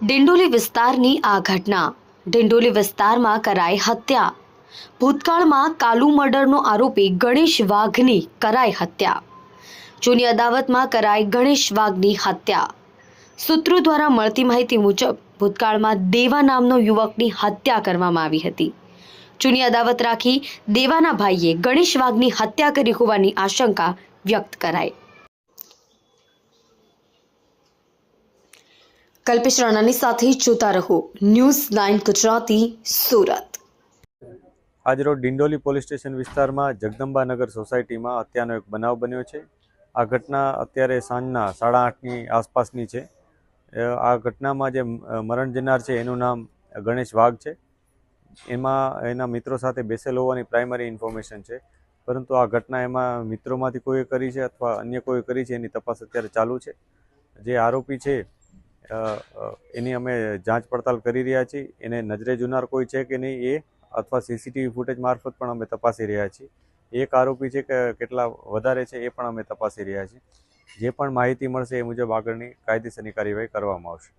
ડિંડોલી વિસ્તારની આ ઘટના. ડિંડોલી વિસ્તારમાં કરાઈ હત્યા. ભૂતકાળમાં કાલુ મર્ડરનો આરોપી ગણેશ વાઘની કરાઈ હત્યા. જૂની અદાવતમાં કરાઈ ગણેશ વાઘની હત્યા. સૂત્રો દ્વારા મળતી માહિતી મુજબ ભૂતકાળમાં દેવા નામનો યુવકની હત્યા કરવામાં આવી હતી. જૂની અદાવત રાખી દેવાના ભાઈએ ગણેશ વાઘની હત્યા કરી હોવાની આશંકા વ્યક્ત કરાઈ. કલ્પેશ રાણાની સાથે જોતા રહો ન્યૂઝ 9 ગુજરાતી, સુરત. આજરોજ ડિંડોલી પોલીસ સ્ટેશન વિસ્તારમાં જગદંબાનગર સોસાયટીમાં હત્યાનો એક બનાવ બન્યો છે. આ ઘટના અત્યારે સાંજના 8:30ની આસપાસની છે. આ ઘટનામાં જે મરણ જનાર છે એનું નામ ગણેશ વાઘ છે. એમાં એના મિત્રો સાથે બેસેલ હોવાની પ્રાઇમરી ઇન્ફોર્મેશન છે, પરંતુ આ ઘટના એમાં મિત્રોમાંથી કોઈએ કરી છે અથવા અન્ય કોઈ કરી છે એની તપાસ અત્યારે ચાલુ છે. જે આરોપી છે એની અમે જાંચ પડતાલ કરી રહ્યા છીએ. એને નજરે જોનાર કોઈ છે કે નહીં એ અથવા સીસીટીવી ફૂટેજ મારફત પણ અમે તપાસી રહ્યા છીએ. એક આરોપી છે કે કેટલા વધારે છે એ પણ અમે તપાસી રહ્યા છીએ. જે પણ માહિતી મળશે એ મુજબ આગળની કાયદેસરની કાર્યવાહી કરવામાં આવશે.